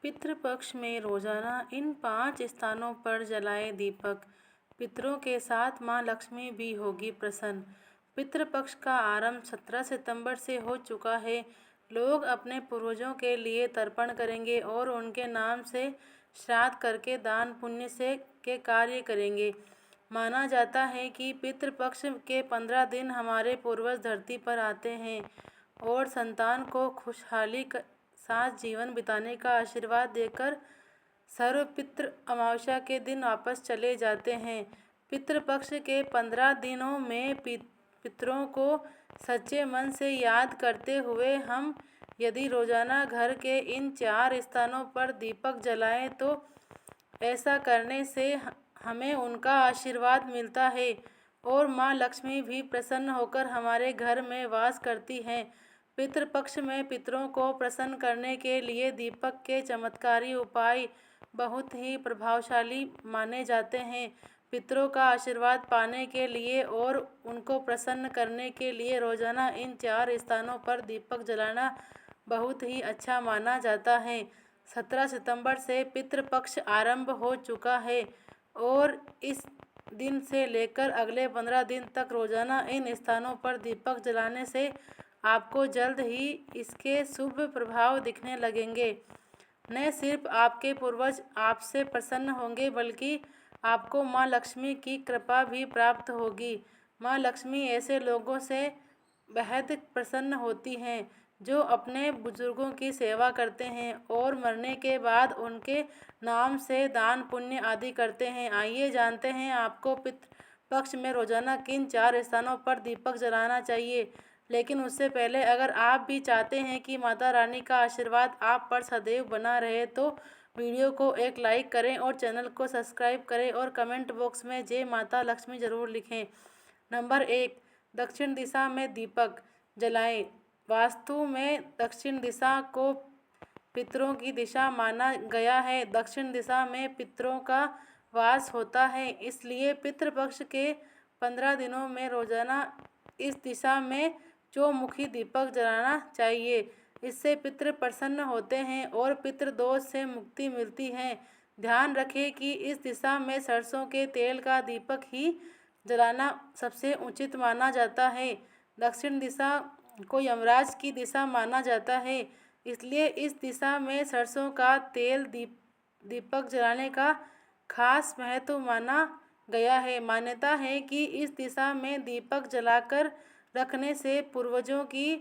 पितृपक्ष में रोजाना इन 5 स्थानों पर जलाए दीपक। पितरों के साथ मां लक्ष्मी भी होगी प्रसन्न। पितृपक्ष का आरंभ 17 सितंबर से हो चुका है। लोग अपने पूर्वजों के लिए तर्पण करेंगे और उनके नाम से श्राद्ध करके दान पुण्य से के कार्य करेंगे। माना जाता है कि पितृपक्ष के 15 दिन हमारे पूर्वज धरती पर आते हैं और संतान को खुशहाली साथ जीवन बिताने का आशीर्वाद देकर सर्वपितृ अमावस्या के दिन वापस चले जाते हैं। पितृपक्ष के 15 दिनों में पितरों को सच्चे मन से याद करते हुए हम यदि रोजाना घर के इन 4 स्थानों पर दीपक जलाएं तो ऐसा करने से हमें उनका आशीर्वाद मिलता है और माँ लक्ष्मी भी प्रसन्न होकर हमारे घर में वास करती हैं। पितृपक्ष में पितरों को प्रसन्न करने के लिए दीपक के चमत्कारी उपाय बहुत ही प्रभावशाली माने जाते हैं। पितरों का आशीर्वाद पाने के लिए और उनको प्रसन्न करने के लिए रोजाना इन 4 स्थानों पर दीपक जलाना बहुत ही अच्छा माना जाता है। 17 सितंबर से पितृपक्ष आरंभ हो चुका है और इस दिन से लेकर अगले 15 दिन तक रोजाना इन स्थानों पर दीपक जलाने से आपको जल्द ही इसके शुभ प्रभाव दिखने लगेंगे। न सिर्फ आपके पूर्वज आपसे प्रसन्न होंगे बल्कि आपको माँ लक्ष्मी की कृपा भी प्राप्त होगी। माँ लक्ष्मी ऐसे लोगों से बेहद प्रसन्न होती हैं जो अपने बुजुर्गों की सेवा करते हैं और मरने के बाद उनके नाम से दान पुण्य आदि करते हैं। आइए जानते हैं आपको पितृपक्ष में रोजाना किन 4 स्थानों पर दीपक जलाना चाहिए। लेकिन उससे पहले अगर आप भी चाहते हैं कि माता रानी का आशीर्वाद आप पर सदैव बना रहे तो वीडियो को एक लाइक करें और चैनल को सब्सक्राइब करें और कमेंट बॉक्स में जय माता लक्ष्मी ज़रूर लिखें। नंबर 1, दक्षिण दिशा में दीपक जलाएं। वास्तु में दक्षिण दिशा को पितरों की दिशा माना गया है। दक्षिण दिशा में पितरों का वास होता है, इसलिए पितृपक्ष के 15 दिनों में रोजाना इस दिशा में चौमुखी दीपक जलाना चाहिए। इससे पितृ प्रसन्न होते हैं और पितृदोष से मुक्ति मिलती है। ध्यान रखें कि इस दिशा में सरसों के तेल का दीपक ही जलाना सबसे उचित माना जाता है। दक्षिण दिशा को यमराज की दिशा माना जाता है, इसलिए इस दिशा में सरसों का तेल दीपक जलाने का खास महत्व माना गया है। मान्यता है कि इस दिशा में दीपक जलाकर रखने से पूर्वजों की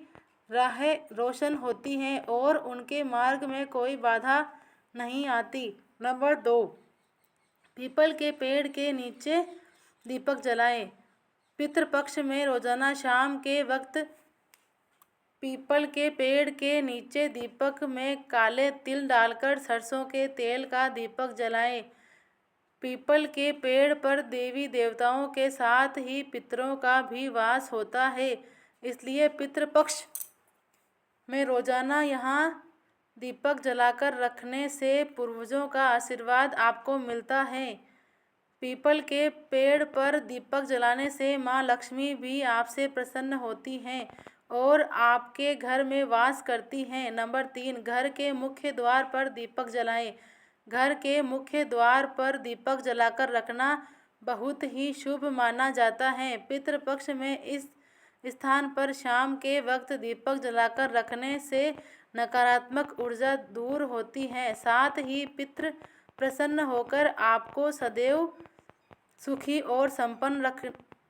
राहें रोशन होती हैं और उनके मार्ग में कोई बाधा नहीं आती। नंबर 2, पीपल के पेड़ के नीचे दीपक जलाएं। पितृपक्ष में रोजाना शाम के वक्त पीपल के पेड़ के नीचे दीपक में काले तिल डालकर सरसों के तेल का दीपक जलाएं। पीपल के पेड़ पर देवी देवताओं के साथ ही पितरों का भी वास होता है, इसलिए पितृपक्ष में रोजाना यहाँ दीपक जलाकर रखने से पूर्वजों का आशीर्वाद आपको मिलता है। पीपल के पेड़ पर दीपक जलाने से माँ लक्ष्मी भी आपसे प्रसन्न होती हैं और आपके घर में वास करती हैं। नंबर 3, घर के मुख्य द्वार पर दीपक जलाएं। घर के मुख्य द्वार पर दीपक जलाकर रखना बहुत ही शुभ माना जाता है। पितृपक्ष में इस स्थान पर शाम के वक्त दीपक जलाकर रखने से नकारात्मक ऊर्जा दूर होती है, साथ ही पितृ प्रसन्न होकर आपको सदैव सुखी और संपन्न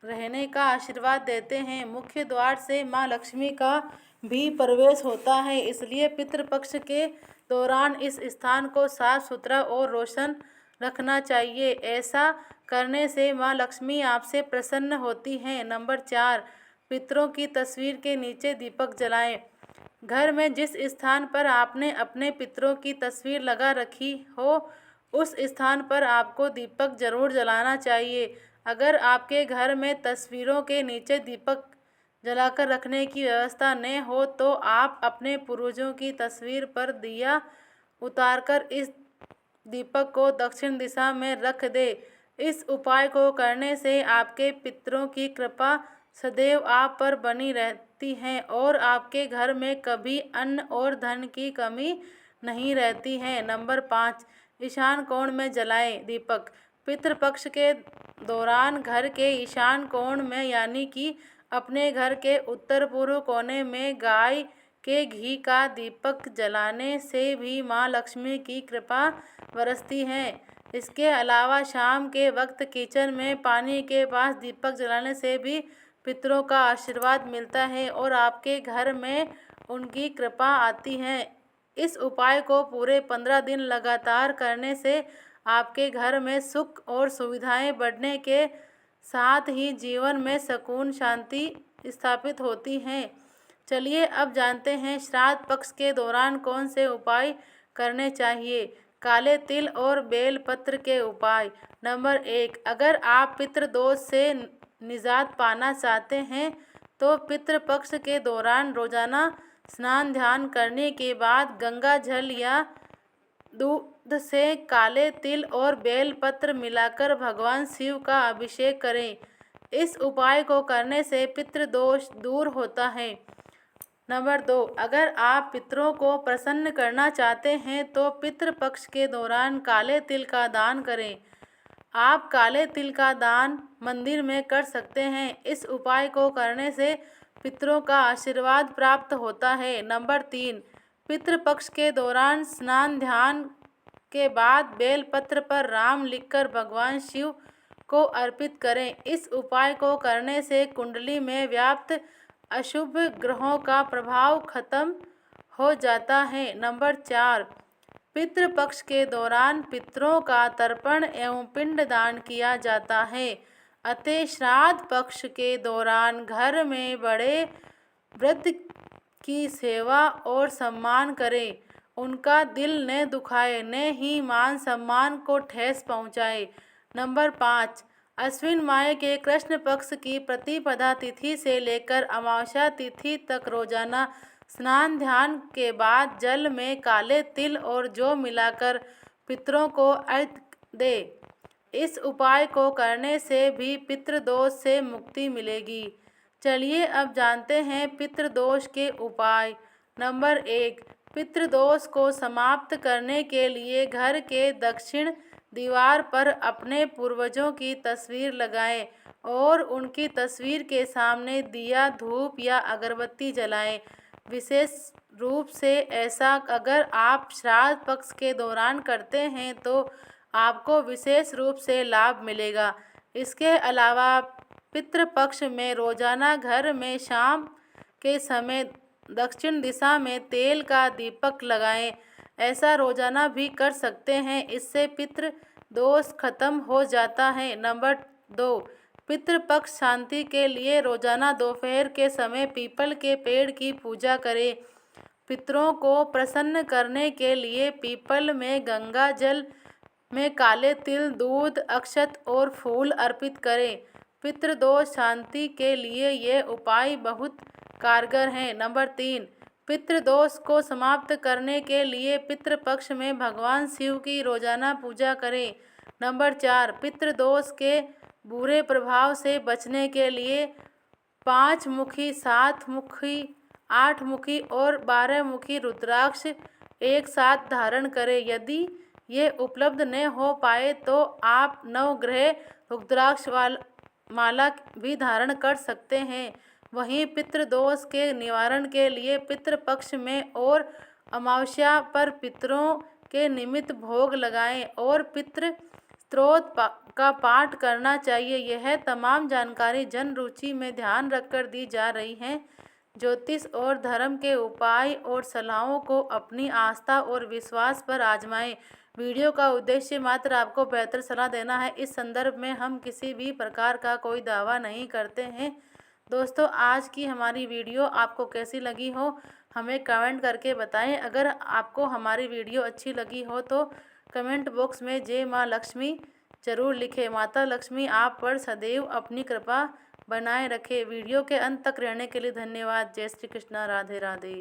रहने का आशीर्वाद देते हैं। मुख्य द्वार से माँ लक्ष्मी का भी प्रवेश होता है, इसलिए पितृपक्ष के दौरान इस स्थान को साफ सुथरा और रोशन रखना चाहिए। ऐसा करने से माँ लक्ष्मी आपसे प्रसन्न होती हैं। नंबर 4, पितरों की तस्वीर के नीचे दीपक जलाएं। घर में जिस स्थान पर आपने अपने पितरों की तस्वीर लगा रखी हो उस स्थान पर आपको दीपक जरूर जलाना चाहिए। अगर आपके घर में तस्वीरों के नीचे दीपक जलाकर रखने की व्यवस्था न हो तो आप अपने पूर्वजों की तस्वीर पर दिया उतारकर इस दीपक को दक्षिण दिशा में रख दे। इस उपाय को करने से आपके पितरों की कृपा सदैव आप पर बनी रहती है और आपके घर में कभी अन्न और धन की कमी नहीं रहती हैं। नंबर 5, ईशान कोण में जलाएं दीपक। पितृपक्ष के दौरान घर के ईशान कोण में यानी कि अपने घर के उत्तर पूर्व कोने में गाय के घी का दीपक जलाने से भी माँ लक्ष्मी की कृपा बरसती है। इसके अलावा शाम के वक्त किचन में पानी के पास दीपक जलाने से भी पितरों का आशीर्वाद मिलता है और आपके घर में उनकी कृपा आती है। इस उपाय को पूरे 15 दिन लगातार करने से आपके घर में सुख और सुविधाएं बढ़ने के साथ ही जीवन में सुकून शांति स्थापित होती हैं। चलिए अब जानते हैं श्राद्ध पक्ष के दौरान कौन से उपाय करने चाहिए। काले तिल और बेल पत्र के उपाय। नंबर 1, अगर आप पितृदोष से निजात पाना चाहते हैं तो पितृपक्ष के दौरान रोजाना स्नान ध्यान करने के बाद गंगा जल या दूध से काले तिल और बेल पत्र मिलाकर भगवान शिव का अभिषेक करें। इस उपाय को करने से पितृदोष दूर होता है। नंबर 2, अगर आप पितरों को प्रसन्न करना चाहते हैं तो पितृपक्ष के दौरान काले तिल का दान करें। आप काले तिल का दान मंदिर में कर सकते हैं। इस उपाय को करने से पितरों का आशीर्वाद प्राप्त होता है। नंबर 3, पितृपक्ष के दौरान स्नान ध्यान के बाद बेलपत्र पर राम लिखकर भगवान शिव को अर्पित करें। इस उपाय को करने से कुंडली में व्याप्त अशुभ ग्रहों का प्रभाव खत्म हो जाता है। नंबर 4, पितृपक्ष के दौरान पितरों का तर्पण एवं पिंडदान किया जाता है। अतः श्राद्ध पक्ष के दौरान घर में बड़े वृद्ध की सेवा और सम्मान करें। उनका दिल न दुखाए न ही मान सम्मान को ठेस पहुँचाए। नंबर 5, अश्विन माह के कृष्ण पक्ष की प्रतिपदा तिथि से लेकर अमावस्या तिथि तक रोजाना स्नान ध्यान के बाद जल में काले तिल और जौ मिलाकर पितरों को अर्घ्य दे। इस उपाय को करने से भी पितृदोष से मुक्ति मिलेगी। चलिए अब जानते हैं पितृदोष के उपाय। नंबर 1, पितृदोष को समाप्त करने के लिए घर के दक्षिण दीवार पर अपने पूर्वजों की तस्वीर लगाएं और उनकी तस्वीर के सामने दिया धूप या अगरबत्ती जलाएं। विशेष रूप से ऐसा अगर आप श्राद्ध पक्ष के दौरान करते हैं तो आपको विशेष रूप से लाभ मिलेगा। इसके अलावा पितृपक्ष में रोजाना घर में शाम के समय दक्षिण दिशा में तेल का दीपक लगाएं। ऐसा रोजाना भी कर सकते हैं, इससे पितृ दोष खत्म हो जाता है। नंबर 2, पितृपक्ष शांति के लिए रोजाना दोपहर के समय पीपल के पेड़ की पूजा करें। पितरों को प्रसन्न करने के लिए पीपल में गंगा जल में काले तिल, दूध, अक्षत और फूल अर्पित करें। पितृदोष शांति के लिए ये उपाय बहुत कारगर हैं। नंबर 3, पितृदोष को समाप्त करने के लिए पितृपक्ष में भगवान शिव की रोजाना पूजा करें। नंबर 4, पितृदोष के बुरे प्रभाव से बचने के लिए 5 मुखी, 7 मुखी, 8 मुखी और 12 मुखी रुद्राक्ष एक साथ धारण करें। यदि ये उपलब्ध न हो पाए तो आप 9 ग्रह रुद्राक्ष माला भी धारण कर सकते हैं। वहीं पितृदोष के निवारण के लिए पितृपक्ष में और अमावस्या पर पितरों के निमित्त भोग लगाएं और पितृ स्तोत्र का पाठ करना चाहिए। यह तमाम जानकारी जन रुचि में ध्यान रखकर दी जा रही है। ज्योतिष और धर्म के उपाय और सलाहों को अपनी आस्था और विश्वास पर आजमाएं। वीडियो का उद्देश्य मात्र आपको बेहतर सलाह देना है। इस संदर्भ में हम किसी भी प्रकार का कोई दावा नहीं करते हैं। दोस्तों, आज की हमारी वीडियो आपको कैसी लगी हो हमें कमेंट करके बताएं। अगर आपको हमारी वीडियो अच्छी लगी हो तो कमेंट बॉक्स में जय माँ लक्ष्मी जरूर लिखें। माता लक्ष्मी आप पर सदैव अपनी कृपा बनाए रखे। वीडियो के अंत तक रहने के लिए धन्यवाद। जय श्री कृष्णा, राधे राधे।